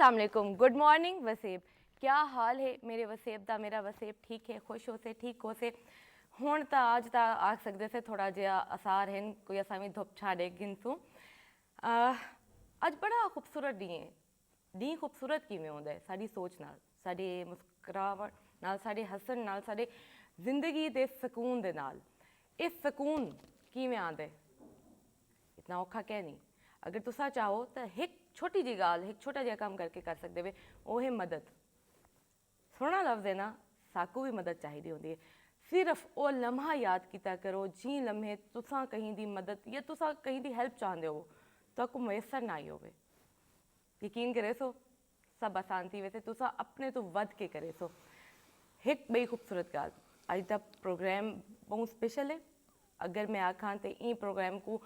अस्सलाम वालेकुम, good morning Waseb. क्या हाल है मेरे वसेब दा? मेरा वसेब ठीक है, खुश हो से, ठीक हो से। हुण तां अज तां आख सकदे से थोड़ा जिहा आसार हैं कोई असां भी धुप छाड़े गिनसूं। अज बड़ा खूबसूरत डी खूबसूरत किवें हुंदा है साडी सोच नाल, साडे मुस्कुरावट नाल, साडे हसन नाल, साडे जिंदगी दे सकून दे नाल। इह सकून किवें आंदा है? इतना औखा क्या नहीं। अगर तुसा चाहो तो एक छोटी जी गाल, एक छोटा जिहा कम करके कर सकते वे, वो है मदद। सोहना लफ्ज़ है ना, साकू भी मदद चाहिए होंगी है। सिर्फ वो लम्हा याद किया करो जी लम्हे तुसा कहीं दी मदद या तुसा कहीं दी हेल्प चाहते हो तो आपको मैसर ना आई होवे। यकीन करे सो सब आसान थी वैसे तुसा अपने तो वध के करे सो। एक बड़ी खूबसूरत गाल, अज का प्रोग्राम बहुत स्पेशल है। अगर मैं आखां तो इन प्रोग्राम को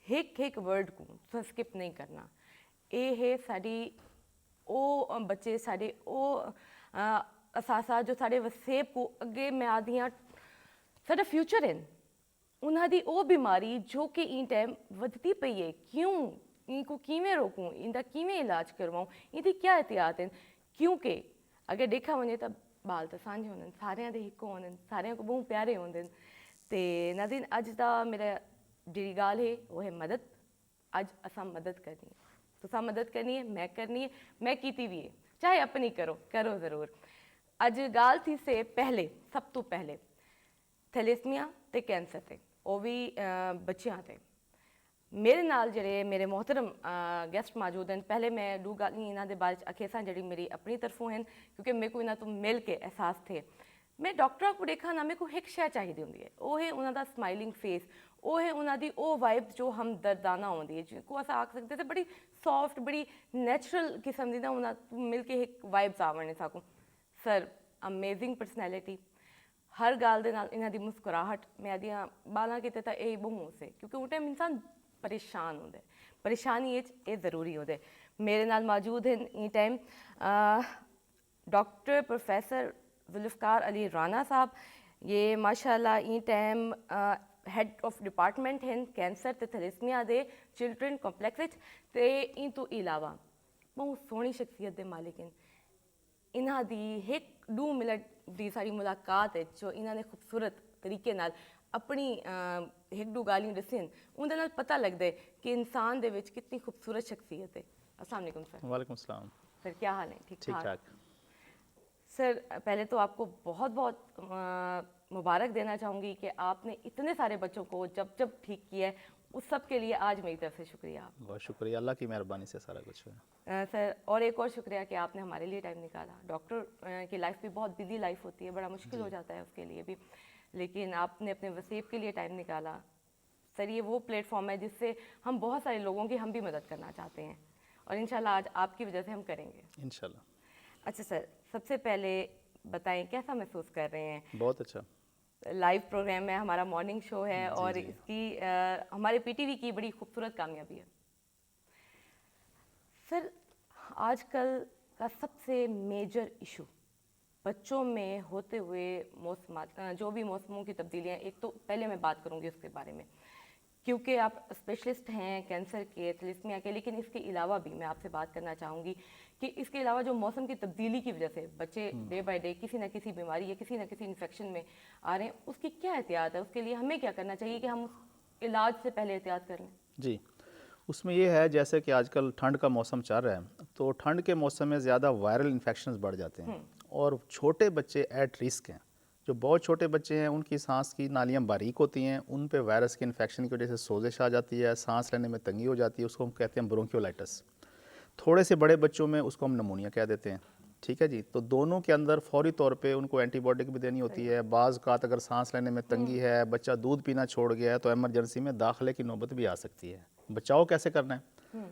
एक वर्ड को तुसा स्किप नहीं करना। ये है साड़ी ओ बच्चे, साढ़े ओ असासा जो साढ़े वसेब को अगे मैं आदि हाँ साढ़ा फ्यूचर है। उन्होंने वो बीमारी जो कि इन टाइम वधती पई है, क्यों इनको किवें रोकूं, इनका किवें इलाज करवाऊं, इनकी क्या एहतियात हैं? क्योंकि अगर देखा वने तो बाल तो सांझे होंदे, सारियां दे हिक्को होंदे, सारियां को बहुत प्यारे होंदे। ते नाज़रीन अज दा मेरा जी गाल है वो है मदद। अज असां मदद करनी है, तुसा मदद करनी है, मैं करनी है, मैं कीती भी है, चाहे अपनी करो ज़रूर। अज गाल थी से पहले, सब तो पहले थैलेसीमिया ते कैंसर थे, वो भी बच्चियां थे। मेरे नाल जेह्ड़े मेरे मोहतरम गेस्ट मौजूद हैं। पहले मैं दो गल्ल इन्हां दे बारे च आखियां सा जेह्ड़ी मेरी अपनी तरफों हैं, क्योंकि मेरे को इन्हां तो मिल के एहसास थे। मैं डॉक्टर को देखा ना, मेरे को एक शय चाहिए होंगी है, वो है उन्हां दा स्माइलिंग फेस, वो है उन्हां दी वो वाइब जो हम दर्दाना होंदी है, जिनको अस आख सकते थे बड़ी सॉफ्ट, बड़ी नैचुरल किस्म दी ना उन्हां मिल के एक वाइब्स आवने साकूं। सर अमेजिंग पर्सनैलिटी, हर गाल दे नाल इन्हां दी मुस्कुराहट, मैं आदियां बालां किते तां यही बहुत से, क्योंकि उस टाइम इंसान परेशान होंगे, परेशानी ये ज़रूरी होंगे। मेरे नाल मौजूद हैं in time doctor professor Zulfiqar Ali Rana साहब। ये माशाल्लाह in time had of department हैं कैंसर ते थैलेसीमिया दे चिल्ड्रन कॉम्पलैक्स ते इन तो इलावा बहुत सोहनी शख्सियत दे मालिक हैं। इन्हां दी एक 2 मिनट दी सारी मुलाकात है जो इन्हां ने खूबसूरत तरीके नाल अपनी एक दो गालियां दसियां, उनदे नाल पता लगता है कि इंसान दे विच कितनी खूबसूरत शख्सियत है। अस्सलाम वालेकुम सर। वालेकुम सलाम। सर क्या हाल है? ठीक ठीक ठाक। ठाक। सर पहले तो आपको बहुत बहुत मुबारक देना चाहूँगी कि आपने इतने सारे बच्चों को जब जब ठीक किया है, उस सब के लिए आज मेरी तरफ से शुक्रिया। बहुत शुक्रिया, अल्लाह की मेहरबानी से सारा कुछ है। सर और एक और शुक्रिया कि आपने हमारे लिए टाइम निकाला। डॉक्टर की लाइफ भी बहुत बिजी लाइफ होती है, बड़ा मुश्किल हो जाता है उसके लिए भी, लेकिन आपने अपने वसीब के लिए टाइम निकाला। सर ये वो प्लेटफॉर्म है जिससे हम बहुत सारे लोगों की हम भी मदद करना चाहते हैं, और इंशाल्लाह आज आपकी वजह से हम करेंगे इंशाल्लाह। अच्छा सर, सबसे पहले बताएं कैसा महसूस कर रहे हैं? बहुत अच्छा। लाइव प्रोग्राम है, हमारा मॉर्निंग शो है, जी और जी। इसकी हमारे पीटीवी की बड़ी खूबसूरत कामयाबी है। सर आजकल का सबसे मेजर इशू बच्चों में होते हुए मौसम, जो भी मौसमों की तब्दीलियाँ, एक तो पहले मैं बात करूँगी उसके बारे में, क्योंकि आप स्पेशलिस्ट हैं कैंसर के, थैलेसीमिया के, लेकिन इसके अलावा भी मैं आपसे बात करना चाहूँगी कि इसके अलावा जो मौसम की तब्दीली की वजह से बच्चे डे बाय डे किसी न किसी बीमारी या किसी न किसी इन्फेक्शन में आ रहे हैं, उसकी क्या एहतियात है? उसके लिए हमें क्या करना चाहिए कि हम उस इलाज से पहले एहतियात कर लें? जी, उसमें ये है जैसे कि आजकल ठंड का मौसम चल रहा है, तो ठंड के मौसम में ज़्यादा वायरल इन्फेक्शंस बढ़ जाते हैं, और छोटे बच्चे एट रिस्क हैं। जो बहुत छोटे बच्चे हैं उनकी सांस की नालियाँ बारीक होती हैं, उन पे वायरस के इन्फेक्शन की वजह से सोजिश आ जाती है, सांस लेने में तंगी हो जाती है, उसको हम कहते हैं ब्रोंकियोलाइटिस। थोड़े से बड़े बच्चों में उसको हम नमूनिया कह देते हैं। ठीक है जी, तो दोनों के अंदर फौरी तौर पे उनको एंटीबायोटिक भी देनी होती है। बाज़ औक़ात अगर सांस लेने में तंगी है, बच्चा दूध पीना छोड़ गया है, तो इमरजेंसी में दाखिले की नौबत भी आ सकती है। बचाव कैसे करना है?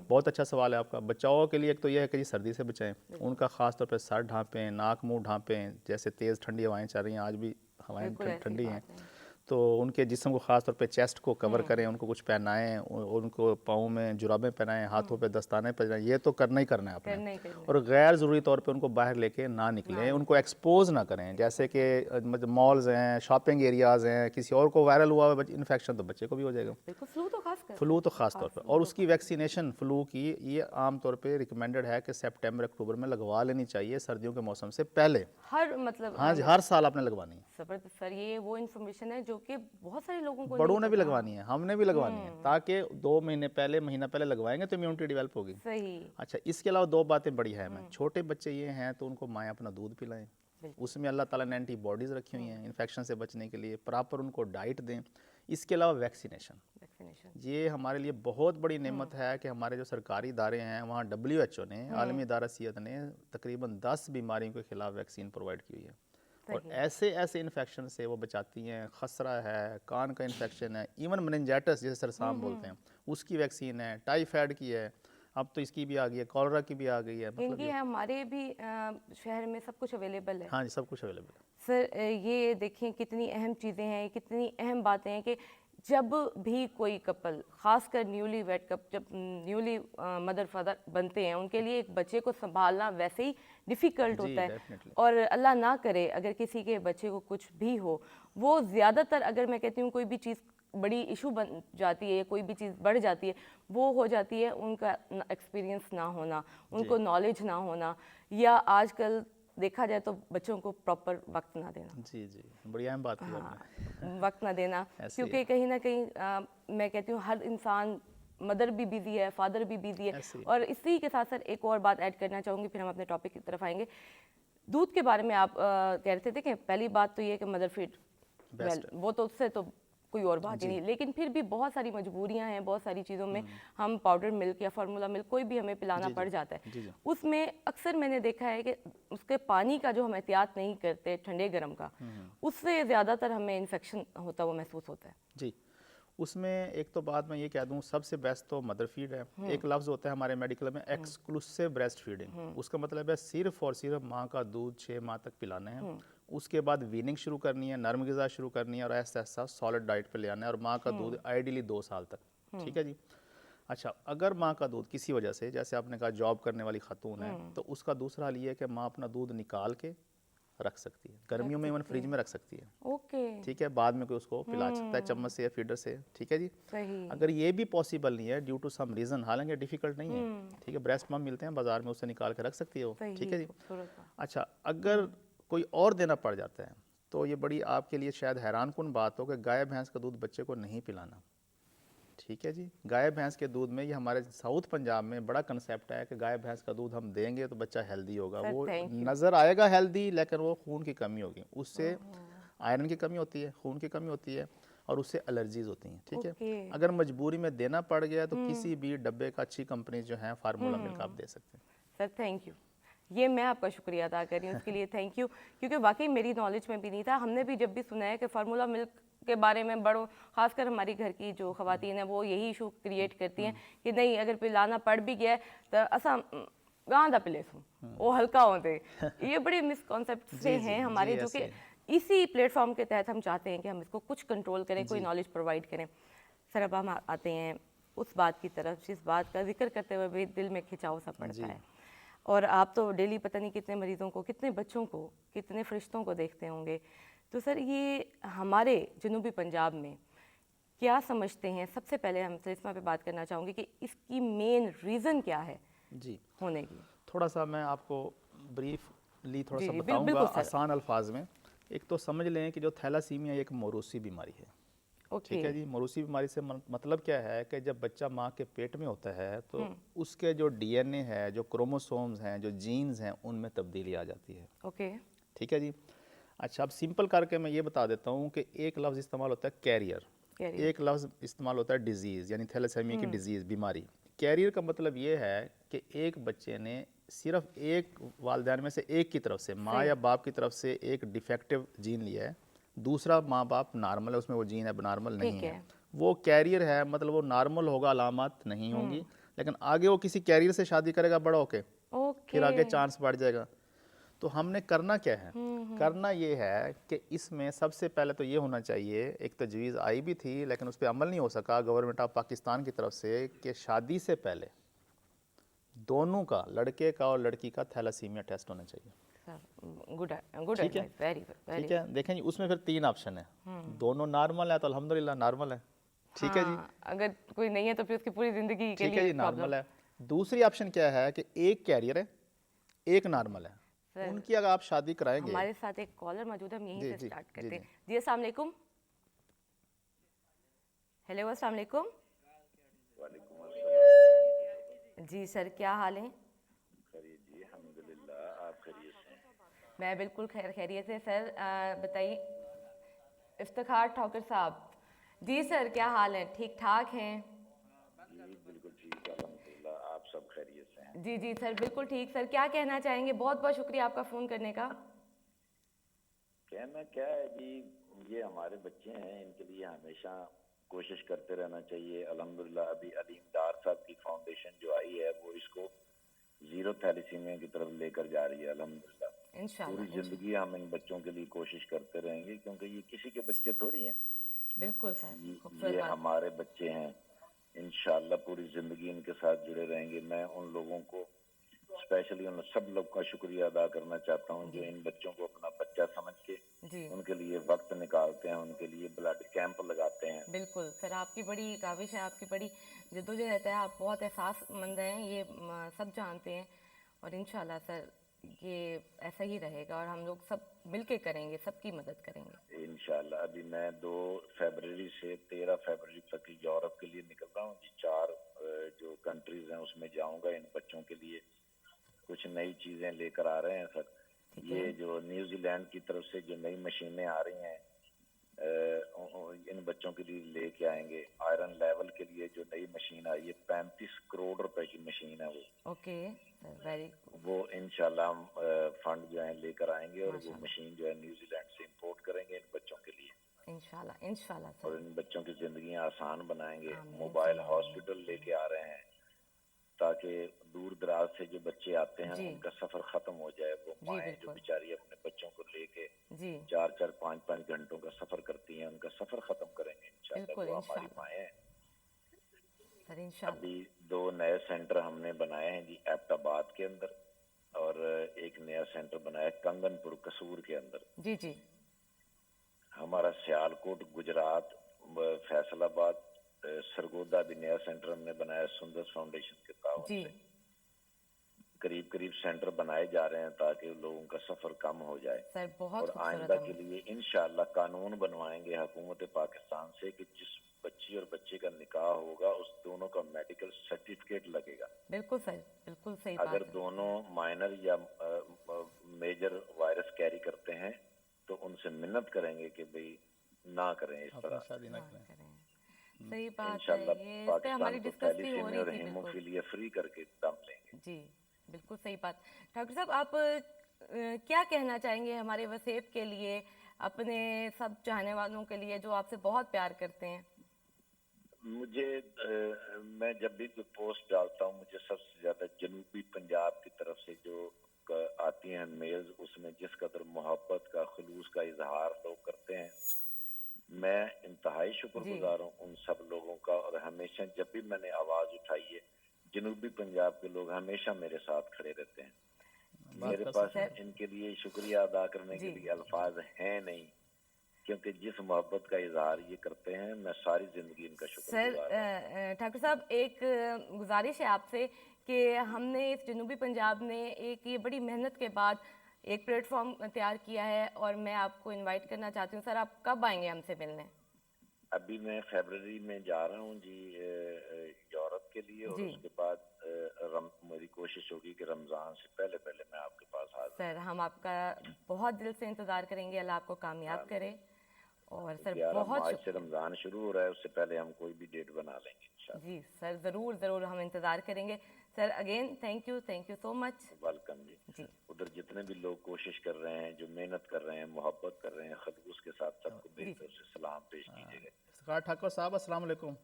बहुत अच्छा सवाल है आपका। बचाव के लिए एक तो यह है कि सर्दी से बचाएं, उनका ख़ास तौर पे सर ढाँपें, नाक मुंह ढाँपें। जैसे तेज़ ठंडी हवाएं चल रही हैं, आज भी हवाएं ठंडी हैं, तो उनके जिस्म को ख़ास तौर पे चेस्ट को कवर करें, उनको कुछ पहनाएं, उनको पाँव में जुराबें पहनाएं, हाथों पे दस्ताने पहनाएं। ये तो करना ही करना है आपने। और गैर ज़रूरी तौर पे उनको बाहर लेके ना निकलें, उनको एक्सपोज ना करें। जैसे कि मतलब मॉल्स हैं, शॉपिंग एरियाज़ हैं, किसी और को वायरल हुआ इन्फेक्शन तो बच्चे को भी हो जाएगा। बिल्कुल, फ्लू तो खास कर फ्लू तो ख़ास तौर पर, और उसकी वैक्सीनेशन फ्लू की ये आम तौर पे रिकमेंडेड है कि सितंबर अक्टूबर में लगवा लेनी चाहिए, सर्दियों के मौसम से पहले। हर मतलब हाँ जी, हर साल आपने लगवानी है। जबरदस्त सर, ये वो इन्फॉर्मेशन है जो कि बहुत सारे लोगों को बड़ों नहीं ने भी पता। लगवानी है, हमने भी लगवानी है, ताकि 2 महीने पहले, महीना पहले लगवाएंगे तो इम्यूनिटी डेवलप होगी। सही। अच्छा, इसके अलावा 2 बातें बड़ी हैं मैं, छोटे बच्चे ये हैं तो उनको माएँ अपना दूध पिलाएं, उसमें अल्लाह ताला ने एंटीबॉडीज़ रखी हुई हैं इन्फेक्शन से बचने के लिए, प्रॉपर उनको डाइट दें। इसके अलावा वैक्सीनेशन, ये हमारे लिए बहुत बड़ी नेमत है कि हमारे जो सरकारी इदारे हैं वहाँ WHO ने, आलमी इदारा सेहत ने तकरीबन 10 बीमारियों के खिलाफ वैक्सीन प्रोवाइड की हुई है, और ऐसे ऐसे इन्फेक्शन से वो बचाती हैं। खसरा है, कान का इन्फेक्शन है, इवन मेनिंजाइटिस जिसे सरसाम बोलते हैं उसकी वैक्सीन है, टाइफाइड की है, अब तो इसकी भी आ गई है, कॉलरा की भी आ गई है। मतलब इनकी हमारे भी शहर में सब कुछ अवेलेबल है। हाँ जी, सब कुछ अवेलेबल है सर ये देखिए कितनी अहम चीज़ें हैं, कितनी अहम बातें हैं कि जब भी कोई कपल, खासकर न्यूली वेड कप, जब न्यूली मदर फादर बनते हैं, उनके लिए एक बच्चे को संभालना वैसे ही डिफ़िकल्ट होता है। डेफिनेटली। और अल्लाह ना करे अगर किसी के बच्चे को कुछ भी हो, वो ज़्यादातर, अगर मैं कहती हूँ कोई भी चीज़ बड़ी इशू बन जाती है, कोई भी चीज़ बढ़ जाती है, वो हो जाती है उनका एक्सपीरियंस ना होना, उनको नॉलेज ना होना, या आजकल देखा जाए तो बच्चों को प्रॉपर वक्त ना देना। जी जी, बड़ी अहम बात की आपने। वक्त ना देना, ऐसे ही क्योंकि कहीं ना कहीं मैं कहती हूँ हर इंसान, मदर भी बिजी है, फादर भी बिजी है। ऐसे ही। और इसी के साथ साथ एक और बात ऐड करना चाहूँगी, फिर हम अपने टॉपिक की तरफ आएंगे। दूध के बारे में आप कह रहे थे कि पहली बात तो ये कि मदर फीड वेल, वो तो उससे तो कोई और बात ही नहीं, लेकिन फिर भी बहुत सारी मजबूरियां हैं, बहुत सारी चीज़ों में हम पाउडर मिल्क या फार्मूला मिल्क कोई भी हमें पिलाना पड़ जाता है। उसमें अक्सर मैंने देखा है कि उसके पानी का जो हम एहतियात नहीं करते, ठंडे गर्म का, उससे ज़्यादातर हमें इन्फेक्शन होता हुआ महसूस होता है। जी, उसमें एक तो बात मैं ये कह दूं, सबसे बेस्ट तो मदर फीड है। एक लफ्ज़ होता है हमारे मेडिकल में एक्सक्लूसिव ब्रेस्ट फीडिंग, उसका मतलब है सिर्फ और सिर्फ माँ का दूध 6 माह तक पिलाना है। उसके बाद वीनिंग शुरू करनी है, नरम ग़िज़ा शुरू करनी है, और ऐसा ऐसा सॉलिड डाइट पे ले आना है, और माँ का दूध आइडियली 2 साल तक। ठीक है जी। अच्छा, अगर माँ का दूध किसी वजह से, जैसे आपने कहा जॉब करने वाली खातून है, तो उसका दूसरा हल ये है कि माँ अपना दूध निकाल के रख सकती है, गर्मियों में इवन फ्रिज में रख सकती है। ओके, ठीक है, बाद में कोई उसको पिला सकता है चम्मच से या फीडर से। ठीक है जी। सही। अगर ये भी पॉसिबल नहीं है ड्यू टू सम रीज़न, हालांकि डिफिकल्ट नहीं है, ठीक है, ब्रेस्ट पम्प मिलते हैं बाजार में, उससे निकाल के रख सकती है वो। ठीक है जी। अच्छा, अगर कोई और देना पड़ जाता है तो ये बड़ी आपके लिए शायद हैरान कुन बात हो कि गाय भैंस का दूध बच्चे को नहीं पिलाना। ठीक है जी। गाय भैंस के दूध में, ये हमारे साउथ पंजाब में बड़ा कंसेप्ट है कि गाय भैंस का दूध हम देंगे तो बच्चा हेल्दी होगा। वो नज़र आएगा हेल्दी, लेकिन वो खून की कमी होगी, उससे आयरन की कमी होती है, खून की कमी होती है, और उससे एलर्जीज होती हैं। ठीक है, अगर मजबूरी में देना पड़ गया तो किसी भी डब्बे का अच्छी कंपनी जो है फार्मूला मिल्क आप दे सकते हैं। सर थैंक यू, ये मैं आपका शुक्रिया अदा कर रही हूँ उसके लिए, थैंक यू, क्योंकि वाकई मेरी नॉलेज में भी नहीं था। हमने भी जब भी सुना है कि फार्मूला मिल्क के बारे में, बड़ों खासकर हमारी घर की जो ख़वातीन है वो यही इशू क्रिएट करती हैं कि नहीं अगर पिलाना पड़ भी गया तो असा गां दा पिले सूं वो हल्का होते। ये बड़े मिसकॉन्सेप्ट से हैं हमारे, जो कि इसी प्लेटफॉर्म के तहत हम चाहते हैं कि हम इसको कुछ कंट्रोल करें, कोई नॉलेज प्रोवाइड करें। सर अब हम आते हैं उस बात की तरफ जिस बात का जिक्र करते हुए भी दिल में खिंचाव सा पड़ता है, और आप तो डेली पता नहीं कितने मरीजों को, कितने बच्चों को, कितने फरिश्तों को देखते होंगे। तो सर ये हमारे जनूबी पंजाब में क्या समझते हैं, सबसे पहले हम सरिस्मा पे बात करना चाहूँगी कि इसकी मेन रीज़न क्या है जी होने की। थोड़ा सा मैं आपको ब्रीफली थोड़ा सा बताऊंगा आसान अल्फाज में। एक तो समझ लें कि जो थैलासीमिया एक मौरूसी बीमारी है। ठीक है जी। मौरूसी बीमारी से मतलब क्या है कि जब बच्चा माँ के पेट में होता है तो उसके जो DNA है, जो क्रोमोसोम्स हैं, जो जीन्स हैं, उनमें तब्दीली आ जाती है। ओके, ठीक है जी। अच्छा, अब सिंपल करके मैं ये बता देता हूँ कि एक लफ्ज़ इस्तेमाल होता है कैरियर, एक लफ्ज़ इस्तेमाल होता है डिजीज़, यानी थैलेसीमिया की डिजीज़, बीमारी। कैरियर का मतलब ये है कि एक बच्चे ने सिर्फ एक वालिदैन में से एक की तरफ से, माँ या बाप की तरफ से एक डिफेक्टिव जीन लिया है, दूसरा माँ बाप नॉर्मल है, उसमें वो जीन है नॉर्मल नहीं है, वो कैरियर है। मतलब वो नॉर्मल होगा, अलामत नहीं होंगी, लेकिन आगे वो किसी कैरियर से शादी करेगा बड़ा होके, फिर आगे चांस बढ़ जाएगा। तो हमने करना क्या है? करना ये है कि इसमें सबसे पहले तो ये होना चाहिए, एक तजवीज़ आई भी थी लेकिन उस पर अमल नहीं हो सका गवर्नमेंट ऑफ पाकिस्तान की तरफ से, कि शादी से पहले दोनों का, लड़के का और लड़की का थैलासीमिया टेस्ट होना चाहिए। गुड गुड, ठीक है, वेरी ठीक है। देखें जी, उसमें फिर 3 ऑप्शन है। दोनों नॉर्मल है तो अल्हम्दुलिल्लाह नॉर्मल है, ठीक है जी। हाँ, अगर कोई नहीं है तो फिर उसकी पूरी जिंदगी के ठीक है लिए जी, प्रॉब्लम। नॉर्मल है। दूसरी ऑप्शन क्या है कि एक कैरियर है, एक नॉर्मल है। सर उनकी अगर आप शादी कराएंगे। हमारे साथ एक कॉलर मौजूद है, हम यहीं जी से जी स्टार्ट जी करते जी। हैं। जी अस्सलाम वालेकुम। हेलो अस्सलाम वालेकुम। जी सर, क्या हाल है? खैरियत जी, अल्हम्दुलिल्लाह। आप खैरियत से हैं? मैं बिल्कुल खैरियत से। सर बताइए। इफ्तिखार ठाकुर साहब। जी सर, क्या हाल है? ठीक ठाक हैं? जी बिल्कुल ठीक है, अल्हम्दुलिल्लाह। आप सब खैरियत से हैं? जी जी सर, बिल्कुल ठीक। सर क्या कहना चाहेंगे? बहुत बहुत शुक्रिया आपका फ़ोन करने का। कहना क्या है जी, ये हमारे बच्चे हैं, इनके लिए हमेशा कोशिश करते रहना चाहिए। अल्हम्दुलिल्लाह अभी अलीम डार साहब की फाउंडेशन जो आई है वो इसको जीरो थैलेसीमिया की तरफ लेकर जा रही है। अल्हम्दुलिल्लाह पूरी इंशाल्लाह इंशाल्लाह। जिंदगी हम इन बच्चों के लिए कोशिश करते रहेंगे, क्योंकि ये किसी के बच्चे थोड़ी हैं, बिल्कुल सर, खूबसूरत ये बात। हमारे बच्चे हैं। इंशाल्लाह पूरी जिंदगी इनके साथ जुड़े रहेंगे। मैं उन लोगों को स्पेशली उन सब लोग का शुक्रिया अदा करना चाहता हूँ जो इन बच्चों को अपना बच्चा समझ के जी उनके लिए वक्त निकालते हैं, उनके लिए ब्लड कैंप लगाते हैं। बिल्कुल सर, आपकी बड़ी काविश है, आपकी बड़ी जद्दोजहद है, आप बहुत एहसासमंद हैं, ये सब जानते हैं। और इंशाल्लाह सर ये ऐसा ही रहेगा और हम लोग सब मिलके करेंगे, सबकी मदद करेंगे। इंशाल्लाह अभी मैं 2 फरवरी से 13 फरवरी तक यूरोप के लिए निकल रहा हूँ जी। 4 जो कंट्रीज हैं उसमें जाऊंगा। इन बच्चों के लिए कुछ नई चीजें लेकर आ रहे हैं सर। ठीक ये है। जो न्यूजीलैंड की तरफ से जो नई मशीनें आ रही हैं, इन बच्चों के लिए लेके आएंगे। आयरन लेवल के लिए जो नई मशीन आई है, 35 करोड़ रुपए की मशीन है ओके सर, वेरी वो इंशाल्लाह हम फंड जो है लेकर आएंगे और वो माशाल्लाह। मशीन जो है न्यूजीलैंड से इंपोर्ट करेंगे इन बच्चों के लिए, इंशाल्लाह इंशाल्लाह और सर। इन बच्चों की जिंदगी आसान बनाएंगे। आमीन मोबाइल सुम्मा आमीन। हॉस्पिटल लेके आ रहे हैं ताकि दूर दराज से जो बच्चे आते हैं जी उनका सफर खत्म हो जाए। वो जी माएँ जो बिल्कुल। बेचारी अपने बच्चों को लेके जी 4-4 5-5 घंटों का सफर करती हैं, उनका सफर खत्म करेंगे इंशाल्लाह। बिल्कुल वो हमारी इंशाल्लाह माएँ हैं। सर, इंशाल्लाह। अभी 2 नए सेंटर हमने बनाए हैं जी, एबटाबाद के अंदर, और एक नया सेंटर बनाया है कंगनपुर कसूर के अंदर। जी जी हमारा सियालकोट गुजरात, फैसलाबाद, सरगोदा भी नया सेंटर हमने बनाया सुंदर फाउंडेशन के ताउन जी से। करीब करीब सेंटर बनाए जा रहे हैं ताकि लोगों का सफर कम हो जाए। सर, बहुत और खूबसूरत आइंदा हम। के लिए इंशाअल्लाह कानून बनवाएंगे हुकूमत पाकिस्तान से कि जिस बच्ची और बच्चे का निकाह होगा उस दोनों का मेडिकल सर्टिफिकेट लगेगा। बिल्कुल सर, बिल्कुल सही अगर बात है। दोनों माइनर या मेजर वायरस कैरी करते हैं तो उनसे मिन्नत करेंगे कि भाई ना करें इस अपनी तरह। शादी ना हाँ करें। करें। सही बात है, इंशाल्लाह ये इस पे पाकिस्तान हमारी को डिस्कस भी हो थैलीसीमिया रही और थी। बिल्कुल हीमोफीलिया फ्री करके दम लेंगे। जी बिल्कुल सही बात। डॉक्टर साहब, आप क्या कहना चाहेंगे हमारे वसेब के लिए, अपने सब चाहने वालों के लिए जो आपसे बहुत प्यार करते हैं? मुझे मैं जब भी कोई पोस्ट डालता हूँ, मुझे सबसे ज्यादा जनूबी पंजाब की तरफ से जो आती हैं मेल्स, उसमें जिस कदर मोहब्बत का खुलूस का इजहार लोग करते हैं, मैं इंतहाई शुक्रगुजार हूँ उन सब लोगों का। और हमेशा जब भी मैंने आवाज उठाई है, जनूबी पंजाब के लोग हमेशा मेरे साथ खड़े रहते हैं। बात मेरे कर पास सकते हैं। इनके लिए शुक्रिया अदा करने के जी लिए अल्फाज हैं नहीं, क्योंकि जिस मोहब्बत का इजहार ये करते हैं, मैं सारी जिंदगी इनका सर, शुक्रगुजार हूँ। ठाकुर साहब, एक गुजारिश है आपसे कि हमने इस जनूबी पंजाब ने एक ये बड़ी मेहनत के बाद एक प्लेटफॉर्म तैयार किया है और मैं आपको इनवाइट करना चाहती हूँ। सर, आप कब आएंगे हमसे मिलने? अभी मैं फरवरी में जा रहा हूँ जी यूरोप के लिए, और जी उसके बाद मेरी कोशिश होगी कि रमज़ान से पहले पहले मैं आपके पास हाजिर सर, हम आपका बहुत दिल से इंतज़ार करेंगे। अल्लाह आपको कामयाब हूँ। करे। और सर 11 बहुत मार्च से शुक्रिया। रमज़ान शुरू हो रहा है, उससे पहले हम कोई भी डेट बना लेंगे इंशाल्लाह। जी सर, ज़रूर ज़रूर हम इंतज़ार करेंगे। Sir again thank you so much. Welcome जी। जी उधर जितने भी लोग कोशिश कर रहे हैं, जो मेहनत कर रहे हैं, मोहब्बत कर रहे हैं खलूस के साथ, सबको मेरी जी तरफ से सलाम पेश कीजिएगा। इफ्तिखार ठाकुर साहब, अस्सलाम वालेकुम।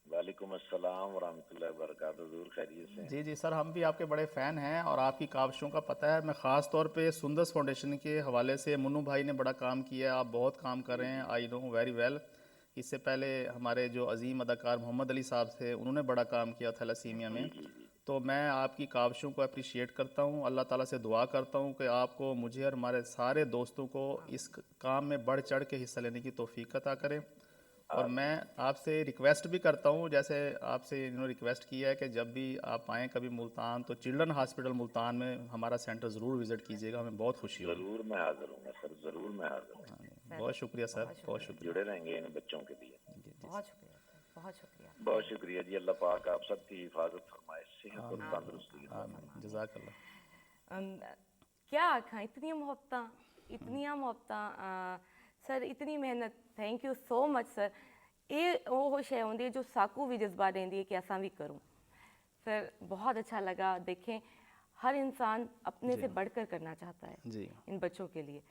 वालेकुम अस्सलाम व रहमतुल्लाहि व बरकातहू। हुजूर खैरियत से हैं? जी जी सर, हम भी आपके बड़े फ़ैन हैं और आपकी काविशों का पता है। मैं ख़ास तौर पे सुंदस फाउंडेशन के हवाले से मुन्नू भाई ने बड़ा काम किया है, आप बहुत काम कर रहे हैं, आई नो वेरी वेल। इससे पहले हमारे जो अजीम अदाकार मोहम्मद अली साहब थे, उन्होंने बड़ा काम किया थैलेसीमिया में। तो मैं आपकी काविशों को अप्रिशिएट करता हूँ। अल्लाह ताला से दुआ करता हूँ कि आपको, मुझे और हमारे सारे दोस्तों को इस काम में बढ़ चढ़ के हिस्सा लेने की तौफीक अता करें। और मैं आपसे रिक्वेस्ट भी करता हूँ, जैसे आपसे रिक्वेस्ट किया है कि जब भी आप आएँ कभी मुल्तान तो चिल्ड्रन हॉस्पिटल मुल्तान में हमारा सेंटर ज़रूर विज़िट कीजिएगा, हमें बहुत खुशी होगी। जरूर मैं हाजिर हूँ सर, जरूर मैं हाजिर हूँ। बहुत शुक्रिया सर, बहुत शुक्रिया। जुड़े रहेंगे इन बच्चों के लिए। बहुत शुक्रिया सर, बहुत शुक्रिया। बहुत शुक्रिया जी। अल्लाह पाक आप सबकी हिफाजत फरमाए, सेहत और तंदुरुस्ती के साथ। आमीन, जज़ाकल्लाह। क्या आखा इतनी मुहब्बतां सर, इतनी मेहनत, thank you so much sir. ये वो शय होंदी है जो साकू भी जज्बा देंदी है कि असां भी करूं। सर बहुत अच्छा लगा। देखें हर इंसान अपने से बढ़कर करना चाहता है जी इन बच्चों के लिए।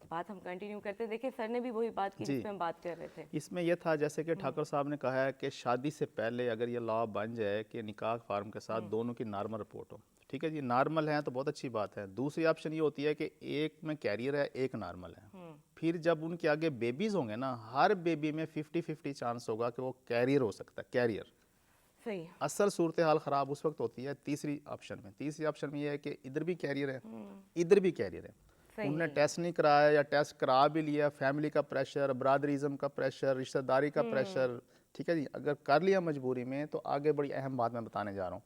बात हम कंटिन्यू करते हैं। देखिए सर ने भी वही बात की जी। जिसमें हम बात कर रहे थे। इसमें यह था जैसे कि ठाकुर साहब ने कहा है कि शादी से पहले अगर ये लॉ बन जाए कि निकाह फार्म के साथ दोनों की नॉर्मल रिपोर्ट हो, ठीक है जी, नॉर्मल है तो बहुत अच्छी बात है। दूसरी ऑप्शन ये होती है कि एक में कैरियर है, एक नॉर्मल है। फिर जब उनके आगे बेबीज़ होंगे ना, हर बेबी में 50-50 चांस होगा कि वो कैरियर हो सकता है, कैरियर। सही। असल सूरत हाल ख़राब उस वक्त होती है तीसरी ऑप्शन में। तीसरी ऑप्शन में ये है कि इधर भी कैरियर है, इधर भी कैरियर है। सही उनने है। टेस्ट नहीं कराया या टेस्ट करा भी लिया, फैमिली का प्रेशर, बरादरीज़म का प्रेशर, रिश्तेदारी का प्रेशर, ठीक है जी, अगर कर लिया मजबूरी में तो आगे बड़ी अहम बात मैं बताने जा रहा हूँ।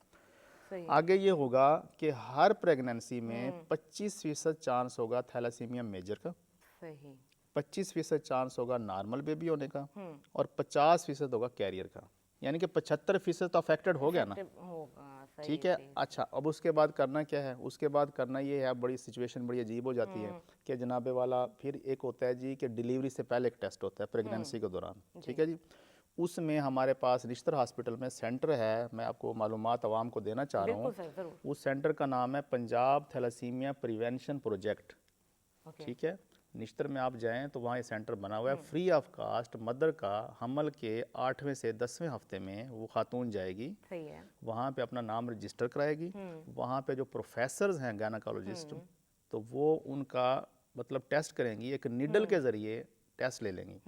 सही। आगे ये होगा कि हर प्रेगनेंसी में 25% चांस होगा थैलासीमिया मेजर का, सही। 25% चांस होगा नॉर्मल बेबी होने का, और 50% होगा कैरियर का। यानी कि 75% तो अफेक्टेड हो गया ना, होगा। सही। ठीक है। अच्छा, अब उसके बाद करना क्या है? उसके बाद करना ये है, बड़ी सिचुएशन बड़ी अजीब हो जाती है कि जनाबे वाला फिर एक होता है जी कि डिलीवरी से पहले एक टेस्ट होता है प्रेगनेंसी के दौरान, ठीक है जी। उसमें हमारे पास निश्तर हॉस्पिटल में सेंटर है, मैं आपको मालूमात आवाम को देना चाह रहा बिल्कुल हूँ। सर, जरूर। उस सेंटर का नाम है Punjab thalassaemia prevention project, okay. ठीक है। निश्तर में आप जाएं तो वहाँ ये सेंटर बना हुआ है, फ्री ऑफ कास्ट। मदर का हमल के 8वें से 10वें हफ्ते में वो खातून जाएगी, सही है। वहाँ पे अपना नाम रजिस्टर कराएगी। वहाँ पे जो प्रोफेसर्स हैं गायनाकोलॉजिस्ट, तो वो उनका मतलब टेस्ट करेंगी, एक निडल के ज़रिए टेस्ट ले लेंगी।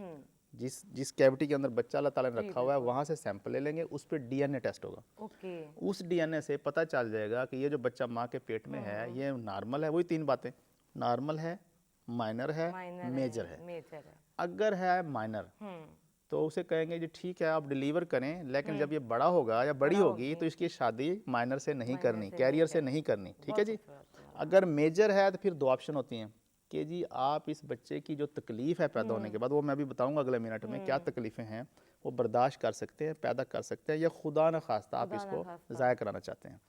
जिस कैविटी के अंदर बच्चा अल्लाह ताला ने रखा हुआ है वहाँ से सैंपल ले लेंगे, उस पर डीएनए टेस्ट होगा। ओके। उस डीएनए से पता चल जाएगा कि ये जो बच्चा माँ के पेट में है ये नॉर्मल है। वही 3 बातें, नॉर्मल है, माइनर है, मेजर है। मेजर है। अगर है माइनर तो उसे कहेंगे जी ठीक है आप डिलीवर करें, लेकिन जब ये बड़ा होगा या बड़ी होगी तो इसकी शादी माइनर से नहीं करनी, कैरियर से नहीं करनी, ठीक है जी। अगर मेजर है तो फिर 2 ऑप्शन होती हैं कि जी आप इस बच्चे की जो तकलीफ़ है पैदा होने के बाद, वो मैं भी बताऊंगा अगले मिनट में क्या तकलीफ़ें हैं, वो बर्दाश्त कर सकते हैं, पैदा कर सकते हैं, या खुदा न खास्ता आप इसको ज़ाया कराना चाहते हैं।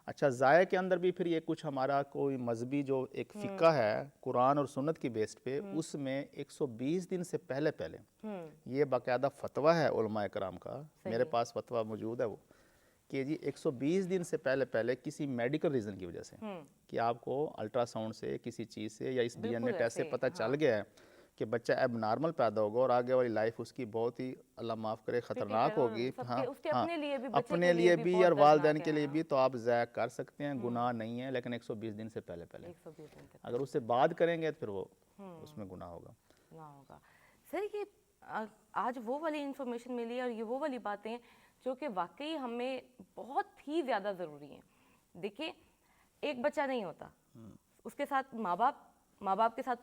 अच्छा, ज़ाया के अंदर भी फिर ये कुछ हमारा कोई मजहबी जो एक फ़िक्का है कुरान और सुन्नत की बेस पे, उसमें 120 दिन से पहले पहले ये बाकायदा फतवा है उलमाए कराम का, मेरे पास फतवा मौजूद है वो, कि जी 120 दिन से पहले पहले किसी मेडिकल रीज़न की वजह से कि आपको अल्ट्रासाउंड से किसी चीज़ से या इस डीएनए टेस्ट से पता चल गया है कि बच्चा अब नॉर्मल पैदा होगा और आगे वाली लाइफ उसकी बहुत ही अल्लाह माफ़ करे ख़तरनाक होगी। हाँ, अपने लिए भी, अपने लिए भी और वालिदैन के लिए भी, तो आप ज़ाया कर सकते हैं, गुनाह नहीं है, लेकिन 120 दिन से पहले पहले। 120 दिन तक अगर उससे बाद करेंगे तो फिर वो उसमें गुनाह होगा। ना होगा। सर ये आज वो वाली इंफॉर्मेशन मिली और ये वो वाली बातें जो कि वाकई हमें बहुत ही ज़्यादा ज़रूरी हैं। देखिए एक बच्चा नहीं होता, उसके साथ माँ बाप के साथ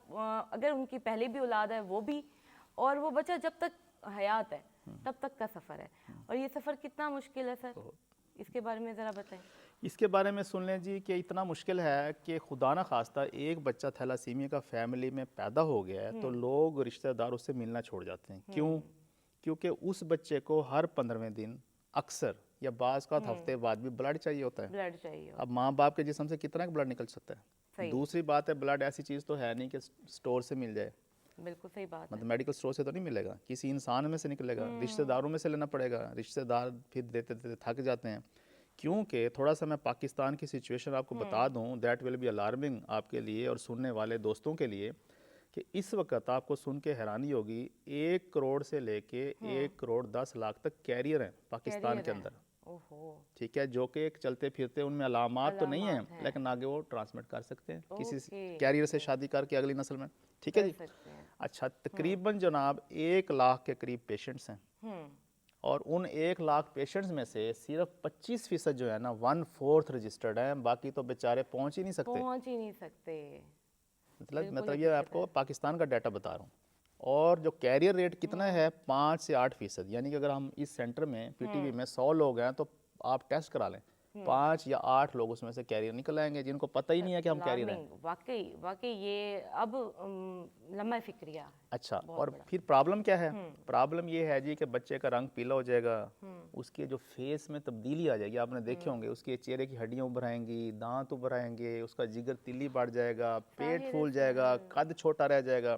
अगर उनकी पहले भी औलाद है वो भी, और वो बच्चा जब तक हयात है तब तक का सफ़र है। और ये सफ़र कितना मुश्किल है सर, इसके बारे में ज़रा बताएं। इसके बारे में सुन लें जी कि इतना मुश्किल है कि खुदा न खास्ता एक बच्चा थैलासीमिया का फैमिली में पैदा हो गया है तो लोग रिश्तेदार उससे मिलना छोड़ जाते हैं। क्यों? क्योंकि उस बच्चे को हर 15वें दिन अक्सर या बाज़ का हफ्ते बाद भी ब्लड चाहिए होता है। ब्लड चाहिए। अब माँ बाप के जिस्म से कितना ब्लड निकल सकता है? दूसरी बात है, ब्लड ऐसी चीज़ तो है नहीं कि स्टोर से मिल जाए। बिल्कुल सही बात मतलब मेडिकल स्टोर से तो नहीं मिलेगा, किसी इंसान में से निकलेगा, रिश्तेदारों में से लेना पड़ेगा। रिश्तेदार फिर देते देते थक जाते हैं। क्योंकि थोड़ा सा मैं पाकिस्तान की सिचुएशन आपको बता दूं, दैट विल बी अलार्मिंग आपके लिए और सुनने वाले दोस्तों के लिए, कि इस वक्त आपको सुन के हैरानी होगी 1 करोड़ से लेके 1 करोड़ 10 लाख तक कैरियर हैं पाकिस्तान के अंदर। ठीक है, जो कि एक चलते फिरते उनमें अलामात तो नहीं है, लेकिन आगे वो ट्रांसमिट कर सकते हैं किसी कैरियर से शादी करके अगली नस्ल में, ठीक है जी। अच्छा, तकरीबन जनाब 1 लाख के करीब पेशेंट्स हैं, और उन 1 लाख पेशेंट्स में से सिर्फ 25% जो है ना 1/4 रजिस्टर्ड हैं, बाकी तो बेचारे पहुंच ही नहीं सकते। मतलब ये आपको पाकिस्तान का डाटा बता रहा हूँ। और जो कैरियर रेट कितना है 5 से 8%, यानी कि अगर हम इस सेंटर में पीटीवी में 100 लोग हैं तो आप टेस्ट करा लें 5 या 8 लोग उसमें से कैरियर निकल आएंगे जिनको पता ही नहीं है कि हम कैरियर हैं। अलार्मिंग, वाकई वाकई ये अब लम्हा फिक्रिया। अच्छा, और फिर प्रॉब्लम क्या है? प्रॉब्लम ये है जी कि बच्चे का रंग पीला हो जाएगा, उसके जो फेस में तब्दीली आ जाएगी, आपने देखे होंगे उसके चेहरे की हड्डियां उभर आएंगी, दांत उभर आएंगे, उसका जिगर तिल्ली बढ़ जाएगा, पेट फूल जाएगा, कद छोटा रह जाएगा।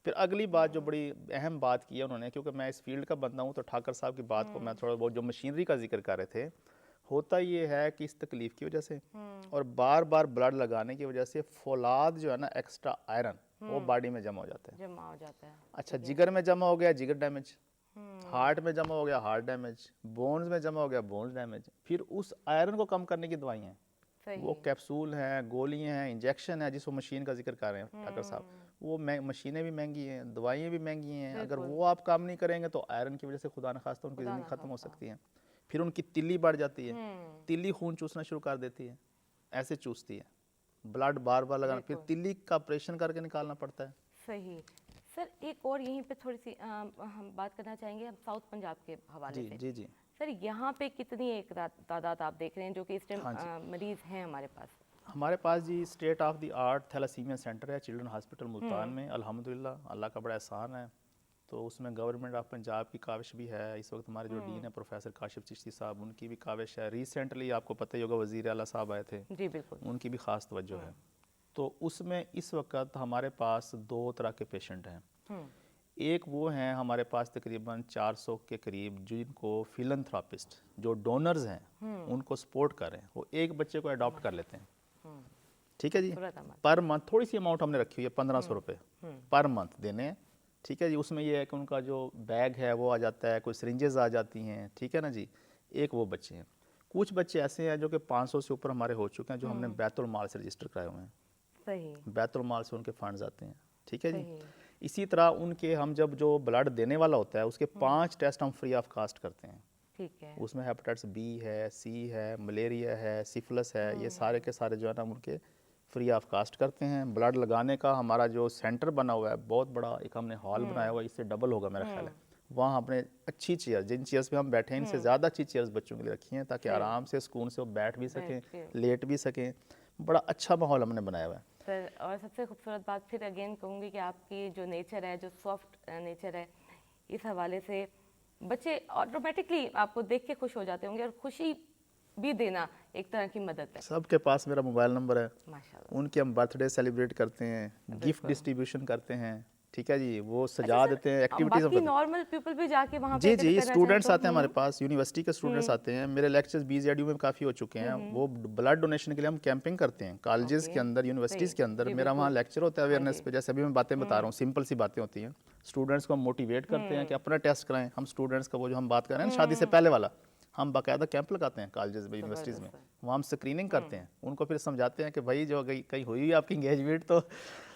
फिर अगली बात जो बड़ी अहम बात की है उन्होंने, क्योंकि मैं इस फील्ड का बंदा हूँ तो ठाकर साहब की बात को मैं थोड़ा बहुत, जो मशीनरी का जिक्र कर रहे थे, होता ये है कि इस तकलीफ की वजह से और बार बार ब्लड लगाने की वजह से फौलाद जो है ना, एक्स्ट्रा आयरन वो बॉडी में जमा हो जाता है। जमा हो जाता है। अच्छा, जिगर में जमा हो गया, जिगर डैमेज, हार्ट में जमा हो गया, हार्ट डैमेज, बोन्स में जमा हो गया, बोन्स डैमेज। फिर उस आयरन को कम करने की दवाइयाँ हैं, वो कैप्सूल हैं, गोलियां हैं, इंजेक्शन है, जिस वो मशीन का जिक्र कर रहे हैं ठाकर साहब, वो मशीनें भी महंगी हैं, दवाइयाँ भी महंगी हैं। अगर वो आप काम नहीं करेंगे तो आयरन की वजह से खुदा न खास्ता उनकी ज़िंदगी ख़त्म हो सकती है। फिर उनकी तिल्ली बढ़ जाती है, तिल्ली खून चूसना शुरू कर देती है, ऐसे चूसती है, ब्लड बार बार लगाना, फिर तिल्ली का ऑपरेशन करके निकालना पड़ता है। सही। सर एक और यहीं पे थोड़ी सी हम बात करना चाहेंगे, हम साउथ पंजाब के हवाले जी से। जी जी। सर यहाँ पे कितनी एक तादाद आप देख रहे हैं जो कि इस टाइम मरीज हैं हमारे पास? हमारे पास जी state of the art thalassemia centre है चिल्ड्रन हॉस्पिटल मुल्तान में, अल्हम्दुलिल्लाह अल्लाह का बड़ा एहसान है। तो उसमें गवर्नमेंट ऑफ पंजाब की काविश भी है। इस वक्त हमारे जो डीन है प्रोफेसर काशिफ चिश्ती साहब, उनकी भी काविश है। रिसेंटली आपको पता ही होगा वज़ीर आला साहब आए थे, जी बिल्कुल, उनकी भी ख़ास तवज्जो है। तो उसमें इस वक्त हमारे पास 2 तरह के पेशेंट हैं। एक वो हैं हमारे पास तकरीबन 400 के करीब जिनको फिलंथ्रापिस्ट जो डोनर्स हैं उनको सपोर्ट कर रहे हैं, वो एक बच्चे को अडॉप्ट कर लेते हैं। ठीक है जी, पर मंथ थोड़ी सी अमाउंट हमने रखी हुई है 1500 रुपये पर मंथ देने हैं। ठीक है जी, उसमें ये है कि उनका जो बैग है वो आ जाता है, कोई सिरिंजेस आ जाती हैं। ठीक है ना जी, एक वो बच्चे हैं। कुछ बच्चे ऐसे हैं जो कि 500 से ऊपर हमारे हो चुके हैं, जो हमने बैतुल माल से रजिस्टर कराए हुए हैं। सही, बैतुल माल से उनके फंड्स आते हैं। ठीक है जी, इसी तरह उनके हम जब जो ब्लड देने वाला होता है उसके 5 टेस्ट हम फ्री ऑफ कास्ट करते हैं। ठीक है, उसमें हेपेटाइटिस बी है, सी है, मलेरिया है, सिफिलिस है, ये सारे के सारे जो है ना उनके फ्री ऑफ कास्ट करते हैं। ब्लड लगाने का हमारा जो सेंटर बना हुआ है बहुत बड़ा, एक हमने हॉल बनाया हुआ है, इससे डबल होगा मेरा ख्याल है। वहाँ हमने अच्छी चेयर, जिन चेयर्स पे हम बैठे हैं इनसे ज़्यादा अच्छी चेयर्स बच्चों के लिए रखी हैं ताकि आराम से सुकून से वो बैठ भी सकें, लेट भी सकें। बड़ा अच्छा माहौल हमने बनाया हुआ है सर। और सबसे खूबसूरत बात फिर अगेन कहूँगी कि आपकी जो नेचर है, जो सॉफ्ट नेचर है, इस हवाले से बच्चे ऑटोमेटिकली आपको देख के खुश हो जाते होंगे, और खुशी भी देना एक तरह की मदद है। सबके पास मेरा मोबाइल नंबर है, माशाल्लाह। उनके हम बर्थडे सेलिब्रेट करते हैं, गिफ्ट डिस्ट्रीब्यूशन करते हैं। ठीक है जी, वो सजा देते हैं, एक्टिविटीज़ बाकी नॉर्मल पीपल भी जाके वहाँ जी पे जी, करना स्टूडेंट्स चाहें आते हैं हमारे पास, यूनिवर्सिटी के स्टूडेंट्स आते हैं। मेरे लेक्चर्स BZU में काफ़ी हो चुके हैं। वो ब्लड डोनेशन के लिए हम कैंपिंग करते हैं कॉलेजेस के अंदर, यूनिवर्सिटीज़ के अंदर। मेरा वहाँ लेक्चर होता है अवेयरनेस पे, जैसे अभी मैं बातें बता रहा हूँ, सिंपल सी बातें होती हैं। स्टूडेंट्स को हम मोटिवेट करते हैं कि अपना टेस्ट कराएं। हम स्टूडेंट्स का वो जो हम बात कर रहे हैं ना शादी से पहले वाला, हम बाकायदा कैंप लगाते हैं कॉलेजेस में, यूनिवर्सिटीज़ में। वहाँ हम स्क्रीनिंग करते हैं, उनको फिर समझाते हैं कि भाई जो कहीं हुई आपकी इंगेजमेंट तो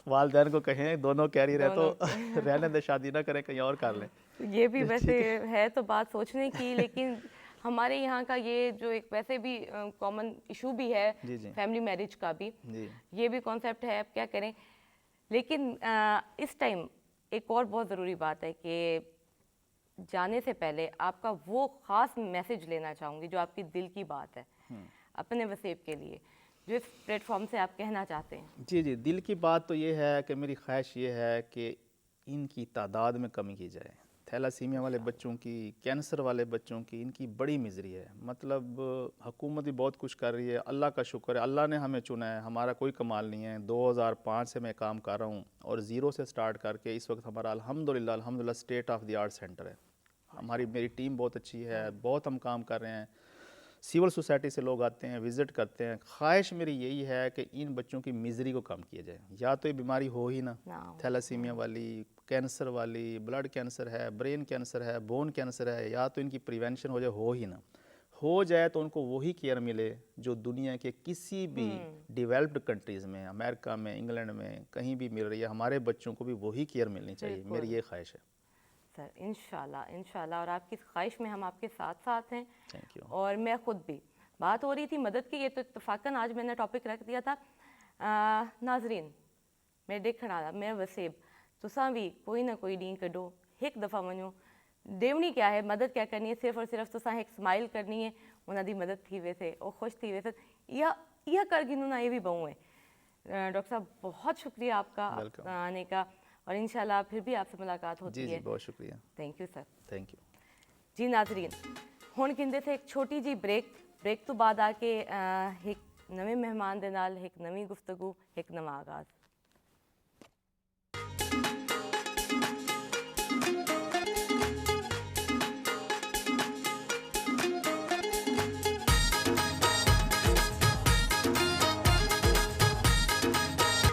वालिदैन को कहें दोनों कैरियर है तो रहने दे, शादी ना करें, कहीं और कर लें। ये भी वैसे है तो बात सोचने की, लेकिन हमारे यहाँ का ये जो एक वैसे भी कॉमन इशू भी है, फैमिली मैरिज का भी, ये भी कॉन्सेप्ट है, अब क्या करें। लेकिन इस टाइम एक और बहुत ज़रूरी बात है कि जाने से पहले आपका वो ख़ास मैसेज लेना चाहूँगी जो आपकी दिल की बात है अपने वसेब के लिए, जो इस प्लेटफॉर्म से आप कहना चाहते हैं। जी जी, दिल की बात तो ये है कि मेरी ख्वाहिश ये है कि इनकी तादाद में कमी की जाए। थैलासीमिया वाले बच्चों की, कैंसर वाले बच्चों की, इनकी बड़ी मिजरी है। मतलब हुकूमत भी बहुत कुछ कर रही है, अल्लाह का शुक्र है, अल्लाह ने हमें चुना है, हमारा कोई कमाल नहीं है। 2005 से मैं काम कर रहा हूँ और ज़ीरो से स्टार्ट करके इस वक्त हमारा अल्हम्दुलिल्लाह state of the art centre है। मेरी टीम बहुत अच्छी है, बहुत हम काम कर रहे हैं। सिविल सोसाइटी से लोग आते हैं, विज़िट करते हैं। ख्वाहिश मेरी यही है कि इन बच्चों की मिज़री को कम किया जाए। या तो ये बीमारी हो ही ना, थैलासीमिया वाली, कैंसर वाली, ब्लड कैंसर है, ब्रेन कैंसर है, बोन कैंसर है, या तो इनकी प्रिवेंशन हो जाए, हो ही ना। हो जाए तो उनको वही केयर मिले जो दुनिया के किसी भी डेवलप्ड कंट्रीज़ में, अमेरिका में, इंग्लैंड में कहीं भी मिल रही है। हमारे बच्चों को भी वही केयर मिलनी चाहिए, मेरी ये ख्वाहिश है सर। इंशाल्लाह और आपकी ख्वाहिश में हम आपके साथ साथ हैं। Thank you. और मैं खुद भी, बात हो रही थी मदद की, ये तो इत्तफाकन आज मैंने टॉपिक रख दिया था। नाजरीन, मेरे देख खड़ा मैं वसेब, तुसां भी कोई ना कोई ॾींहुं कढो, एक दफ़ा वञो। देवनी क्या है, मदद क्या करनी है, सिर्फ और सिर्फ तुसां एक स्माइल करनी है, उन्होंने मदद थी वैसे और खुश थी वैसे यह कर गिनू ना ये भी बहु है। डॉक्टर साहब बहुत शुक्रिया आपका आने का, और इंशाल्लाह फिर भी आपसे मुलाकात होती जी है। बहुत शुक्रिया। Thank you sir. Thank you जी नाजरीन, हुण कहते थे एक छोटी जी ब्रेक तो बाद आके एक नवे मेहमान दे नाल एक नवी गुफ्तगू, एक नवा आगाज़।